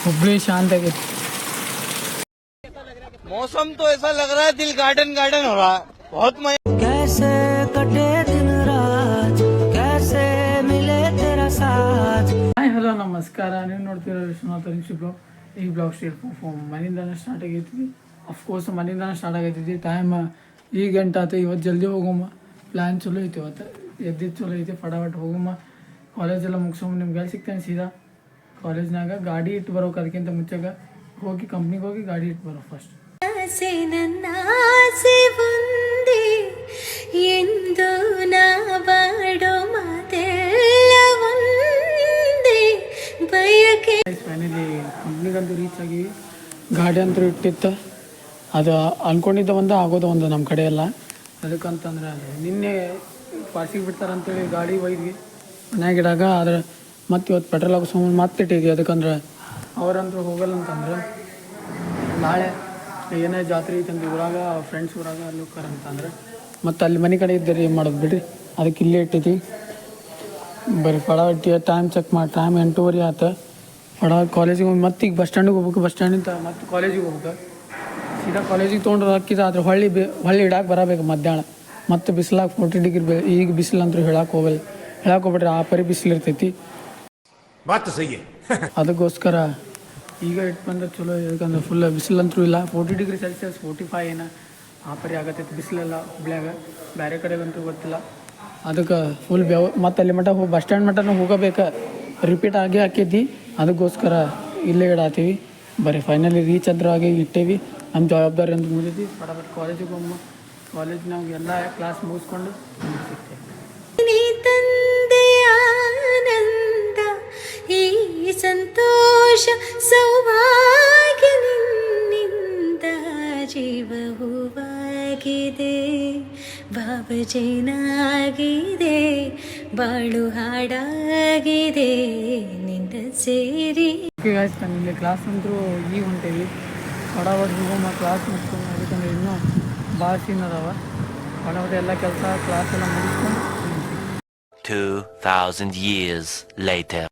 ಹುಬ್ಳಿ ಶಾಂತ ಆಗೈತಿ. मौसम तो ऐसा लग रहा है दिल गार्डन गार्डन हो रहा है. बहुत मजा. कैसे कटे दिन रात कैसे मिले तेरा साथ. ಹಾಯ್ ಹಲೋ ನಮಸ್ಕಾರ. ನೀವು ನೋಡ್ತಿರೋ ವಿಶ್ವನಾಥ್ ಬ್ಲಾಗ್. ಈ ಬ್ಲಾಗ್ ಮನೆಯಿಂದಾನೆ ಸ್ಟಾರ್ಟ್ ಆಗೈತಿ. ಅಫ್ಕೋರ್ಸ್ ಮನೆಯಿಂದಾನೆ ಸ್ಟಾರ್ಟ್ ಆಗೈತಿ. ಟೈಮ್ ಈಗ ಗಂಟೆ ಆಯ್ತು. ಇವತ್ತು ಜಲ್ದಿ ಹೋಗಮ್ಮ. ಪ್ಲ್ಯಾನ್ ಚಲೋ ಐತಿ. ಇವತ್ತು ಎದ್ದಿದ್ದು ಚಲೋ ಐತಿ. ಫಟಾಫಟ್ ಹೋಗಮ್ಮ. ಕಾಲೇಜೆಲ್ಲ ಮುಗಿಸೋಮ್ಮ. ನಿಮ್ಗೆ ಸಿಗ್ತೇನೆ ಸೀದಾ ಕಾಲೇಜ್ನಾಗ. ಗಾಡಿ ಇಟ್ಟು ಬರೋಕೆ ಅದಕ್ಕಿಂತ ಮುಂಚೆಗೆ ಹೋಗಿ ಕಂಪ್ನಿಗೆ ಹೋಗಿ ಗಾಡಿ ಇಟ್ಟು ಬರೋ ಫಸ್ಟ್. ನನ್ನ ಆಸೆ ಒಂದೇ ಎಂದು ನಾ ಬಾಡೋ ಮಾತೆಲ್ಲ ಒಂದೇ ಬಯಕೆ. ಫೈನಲಿ ಕಂಪ್ನಿಗಂತೂ ರೀಚ್ ಆಗಿವಿ. ಗಾಡಿ ಅಂತೂ ಇಟ್ಟಿತ್ತು. ಅದು ಅಂದ್ಕೊಂಡಿದ್ದ ಒಂದು ಆಗೋದು ಒಂದು ನಮ್ಮ ಕಡೆ ಎಲ್ಲ. ಅದಕ್ಕಂತಂದ್ರೆ ನಿನ್ನೆ ಪಾರ್ಸಿಗೆ ಬಿಡ್ತಾರಂತೇಳಿ ಗಾಡಿ ಒಯ್ದ್ವಿ ಮನ್ಯಾಗ ಇಡಾಗ. ಆದ್ರೆ ಮತ್ತು ಇವತ್ತು ಪೆಟ್ರೋಲ್ ಹಾಕಿಸ್ಕೊಂಡು ಮತ್ತೆ ಇಟ್ಟಿದ್ವಿ. ಅದಕ್ಕಂದ್ರೆ ಅವರಂತೂ ಹೋಗಲ್ಲ ಅಂತಂದ್ರೆ ನಾಳೆ ಏನೇ ಜಾತ್ರೆ ಐತಂತ ಊರಾಗ ಫ್ರೆಂಡ್ಸ್ ಊರಾಗ ಅಲ್ಲಿ ಹೋಗ್ತಾರ ಅಂತಂದ್ರೆ ಮತ್ತು ಅಲ್ಲಿ ಮನೆ ಕಡೆ ಇದ್ದರೆ ಏನು ಮಾಡೋದು ಬಿಡ್ರಿ. ಅದಕ್ಕೆ ಇಲ್ಲೇ ಇಟ್ಟೈತಿ. ಬರೀ ಫಟಾಫಟ್ ಟೈಮ್ ಚೆಕ್ ಮಾಡಿ. ಟೈಮ್ 8:30 ಆಯ್ತು. ಫಟಾಫಟ್ ಕಾಲೇಜಿಗೆ ಹೋಗಿ ಮತ್ತೆ ಈಗ ಬಸ್ ಸ್ಟ್ಯಾಂಡಿಗೆ ಹೋಗ್ಬೇಕು. ಬಸ್ ಸ್ಟ್ಯಾಂಡಿಂದ ಮತ್ತೆ ಕಾಲೇಜಿಗೆ ಹೋಗ್ಬೇಕು. ಸೀದಾ ಕಾಲೇಜಿಗೆ ತೊಗೊಂಡ್ರೆ ಹಾಕಿದ. ಆದ್ರೆ ಹೊಳ್ಳಿ ಇಡಾಕೆ ಬರಬೇಕು ಮಧ್ಯಾಹ್ನ. ಮತ್ತು ಬಿಸಿಲಾಗ 40 ಡಿಗ್ರಿ. ಈಗ ಬಿಸಿಲಂತೂ ಹೇಳಕ್ಕೆ ಹೋಗ್ಬಿಟ್ರೆ ಆ ಪರಿ ಬಿಸಿಲು ಇರ್ತೈತಿ. ಅದಕ್ಕೋಸ್ಕರ ಈಗ ಇಟ್ಟು ಬಂದ್ರೆ ಚಲೋ. ಯಾಕಂದ್ರೆ ಫುಲ್ ಬಿಸಿಲಂತೂ ಇಲ್ಲ. 40 ಡಿಗ್ರಿ ಸೆಲ್ಸಿಯಸ್ 45 ಏನೋ ಆ ಪರಿ ಆಗತ್ತೈತಿ ಬಿಸಿಲೆಲ್ಲ ಹುಬ್ಳ್ಯಾಗ. ಬೇರೆ ಕಡೆಗಂತೂ ಗೊತ್ತಿಲ್ಲ. ಅದಕ್ಕೆ ಫುಲ್ ಮತ್ತು ಅಲ್ಲಿ ಮಟ್ಟ ಬಸ್ ಸ್ಟ್ಯಾಂಡ್ ಮಟ್ಟನೂ ಹೋಗಬೇಕು. ರಿಪೀಟ್ ಆಗೇ ಹಾಕೈತಿ. ಅದಕ್ಕೋಸ್ಕರ ಇಲ್ಲೇ ಇಡಾತೀವಿ. ಬರೀ ಫೈನಲಿ ರೀಚ್ ಆದ್ರೂ ಆಗಿ ಇಟ್ಟೇವಿ. ನಮ್ಮ ಜವಾಬ್ದಾರಿ ಅಂತ ಮುಗಿದೈತಿ. ಫಟಾಫಟ್ ಕಾಲೇಜಿಗೆ ಹೋಗಮ್ಮ. ಕಾಲೇಜ್ನಾಗ ಎಲ್ಲ ಕ್ಲಾಸ್ ಮುಗಿಸ್ಕೊಂಡು ಸಿಗ್ತೇವೆ. ಆನಂದ ಈ ಸಂತೋಷ ಸೌಭಾಗ್ಯ ನಿನ್ನಿಂದ ಜೀವ ಹೂವಾಗಿದೆ ಬಾಬಜೇನಾಗಿದೆ ಬಾಳು ಹಾಡಾಗಿದೆ ನಿಂದ ಸೇರಿ. ನಾನು ಇಲ್ಲಿ ಕ್ಲಾಸ್ ಅಂತೂ ಈಗ ಹೊಂಟೇವಿ. ಫಟಾಫಟ್ ಹೋಗಮ್ಮ ಕ್ಲಾಸ್ ಮುಗಿಸ್ಕೊಂಡು. ಅದಕ್ಕಂದ್ರೆ ಇನ್ನೂ ಭಾಳ ಸೀನ್ ಅದಾವ. ಫಟಾಫಟ್ ಎಲ್ಲ ಕೆಲಸ ಕ್ಲಾಸ್ ಎಲ್ಲ ಮುಗಿಸ್ಕೊಂಡು 2000 years later.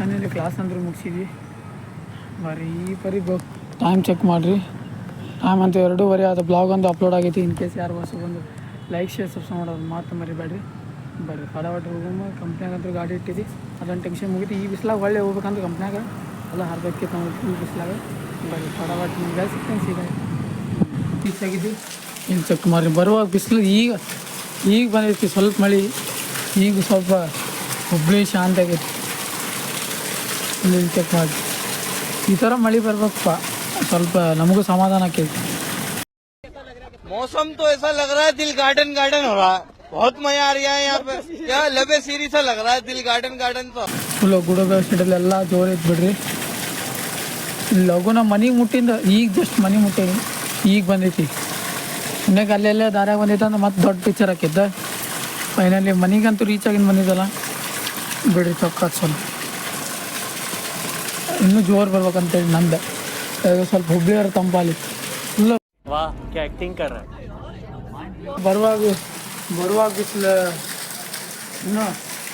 ಮನೇಲಿ ಕ್ಲಾಸ್ ಅಂದ್ರೆ ಮುಗಿಸಿದ್ವಿ. ಬರೀ ಈ ಪರಿ ಟೈಮ್ ಚೆಕ್ ಮಾಡಿರಿ. ಟೈಮ್ ಅಂತ 2:30 ಆದ. ಬ್ಲಾಗ್ ಒಂದು ಅಪ್ಲೋಡ್ ಆಗೈತಿ. ಇನ್ ಕೇಸ್ ಯಾರು ಹೊಸ ಬಂದು ಲೈಕ್ ಶೇರ್ ಸಬ್ಸ್ಕ್ರೈಬ್ ಮಾಡೋದು ಮಾತು ಮರಿಬೇಡ್ರಿ. ಬರ್ರಿ ಫಟಾಫಟ್ ಹೋಗಮ್ಮ. ಕಂಪ್ನ್ಯಾಗಂತೂ ಗಾಡಿ ಇಟ್ಟಿದ್ವಿ. ಅದೊಂದು ಟೆನ್ಷನ್ ಮುಗಿತು. ಈ ಬಿಸಿಲಾಗ ಒಳ್ಳೆ ಹೋಗ್ಬೇಕಂತ ಕಂಪ್ನ್ಯಾಗ ಎಲ್ಲ ಹರ್ದಕ್ಕೆ ಈ ಬಿಸಿಲಾಗ. ಬರ್ರಿ ಫಟಾಫಟ್ ನಿಮ್ಗೆ ಸಿಗ್ತೇನೆ ಸೀದಾ ರೀಚ್ ಆಗಿದ್ವಿ. ಇಲ್ಲಿ ಚೆಕ್ ಮಾಡಿರಿ. ಬರುವಾಗ ಬಿಸಿಲು ಈಗ ಬಂದೈತಿ ಸ್ವಲ್ಪ ಮಳೆ. ಈಗ ಸ್ವಲ್ಪ ಹುಬ್ಳಿ ಶಾಂತ ಆಗೈತಿ. ಇಲ್ಲಿ ಚೆಕ್ ಮಾಡಿ. ಈ ಥರ ಮಳೆ ಬರ್ಬೇಕಪ್ಪ. ಸ್ವಲ್ಪ ನಮಗೂ ಸಮಾಧಾನ ಆಕೈತಿ. मौसम तो ऐसा लग रहा है दिल गार्डन गार्डन हो रहा है. बहुत मजा आ रहा है यहाँ पे. क्या लबे सीरी सा लग रहा है दिल गार्डन गार्डन. तो ಫುಲ್ ಗುಡುಗ ಸಿಡಲೆಲ್ಲ ಜೋರು ಐತಿ ಬಿಡ್ರಿ. ಲಘುನ ಮನೆಗೆ ಮುಟ್ಟಿಂದ ಈಗ ಜಸ್ಟ್ ಮನೆ ಮುಟ್ಟೀನಿ. ಈಗ ಬಂದೈತಿ. ಇನ್ನೇಗೆ ಅಲ್ಲೆಲ್ಲೇ ದಾರ್ಯಾಗ ಬಂದೈತೆ ಅಂದ್ರೆ ಮತ್ತೆ ದೊಡ್ಡ ಪಿಕ್ಚರ್ ಹಾಕಿದ್ದ. ಫೈನಲಿ ಮನೆಗಂತೂ ರೀಚ್ ಆಗಿನ ಬಂದಿದ್ದಲ್ಲ ಬಿಡ್ರಿ. ಚೊಕ್ಕ ಸ್ವಲ್ಪ ಇನ್ನೂ ಜೋರು ಬರ್ಬೇಕಂತೇಳಿ ನಂದು. ಸ್ವಲ್ಪ ಹುಬ್ಳಿಯವ್ರ ತಂಪಾಲಿ ಫುಲ್ಲು. ಬರುವಾಗ ಬಿಸಿಲು. ಇನ್ನು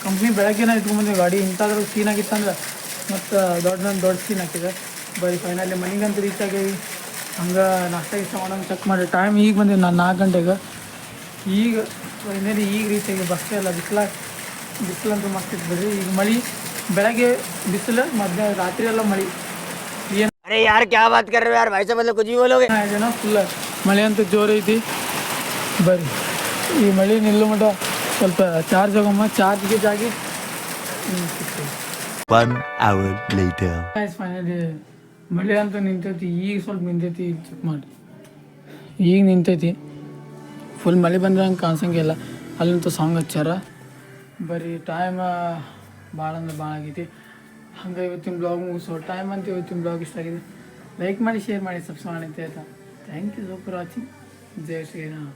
ಕಂಪ್ನಿ ಬೆಳಗ್ಗೆನ ಇಟ್ಕೊಂಡ್ಬಂದಿವಿ ಗಾಡಿ. ಇಂಥದ್ರಾಗ ಸೀನ್ ಆಗಿತ್ತಂದ್ರೆ ಮತ್ತು ದೊಡ್ಡ ಸೀನ್ ಹಾಕಿದೆ. ಬರೀ ಫೈನಲಿ ಮನೆಗಂತೂ ರೀಚ್ ಆಗೇವಿ. ಹಂಗೆ ನಾಷ್ಟ ಇಷ್ಟ ಮಾಡೋಂಗೆ ಚೆಕ್ ಮಾಡಿ. ಟೈಮ್ ಈಗ ಬಂದೀವಿ ನಾನು 4 ಗಂಟೆಗೆ. ಈಗ ಫೈನಲಿ ಈಗ ರೀಚ್ ಆಗಿ. ಬಸ್ಸೇ ಇಲ್ಲ. ಬಿಸಿಲಂತೂ ಮಸ್ತ್ ಇತ್ತು ಬಿಡ್ರಿ. ಈಗ ಮಳೆ ಬೆಳಗ್ಗೆ ಬಿಸಿಲು, ಮಧ್ಯಾಹ್ನ ರಾತ್ರಿ ಎಲ್ಲ ಮಳೆ. ಏನು अरे यार क्या बात कर रहे हो यार भाई साहब. मतलब कुछ भी बोलोगे. ಜನ ಫುಲ್ ಮಳೆ ಅಂತೂ ಜೋರು ಐತಿ. ಬರ್ರಿ ಈ ಮಳೆ ನಿಲ್ಲು ಮಟ್ಟ ಸ್ವಲ್ಪ ಚಾರ್ಜ್ ಹೋಗಮ್ಮ. ಚಾರ್ಜ್ಗೆ ಜಾಗಿ ಸಿಗ್ತೀವಿ. 1 hour later. ಫೈನಲಿ ಮಳೆ ಅಂತೂ ನಿಂತೈತಿ. ಈಗ ಸ್ವಲ್ಪ ನಿಂತೈತಿ. ಚೆಕ್ ಮಾಡಿ. ಈಗ ನಿಂತೈತಿ. ಫುಲ್ ಮಳೆ ಬಂದ್ರೆ ಹಂಗೆ ಕಾಣಿಸಂಗಿಲ್ಲ. ಅಲ್ಲಂತೂ ಸಾಂಗ್ ಹಚ್ಚಾರ. ಬರೀ ಟೈಮ್ ಭಾಳ ಅಂದ್ರೆ ಭಾಳ ಆಗೈತಿ. ಹಂಗೆ ಇವತ್ತಿನ ಬ್ಲಾಗ್ ಮುಗಿಸೋ ಟೈಮ್ ಅಂತ. ಇವತ್ತಿನ ಬ್ಲಾಗ್ ಇಷ್ಟ ಆಗಿದೆ. ಲೈಕ್ ಮಾಡಿ, ಶೇರ್ ಮಾಡಿ, ಸಬ್ಸ್ಕ್ರೈಬ್ ಮಾಡಿ ಅಂತ ಹೇಳ್ತಾ ಥ್ಯಾಂಕ್ ಯು ಫಾರ್ ವಾಚಿಂಗ್. ಜೈ ಶ್ರೀರಾಮ್.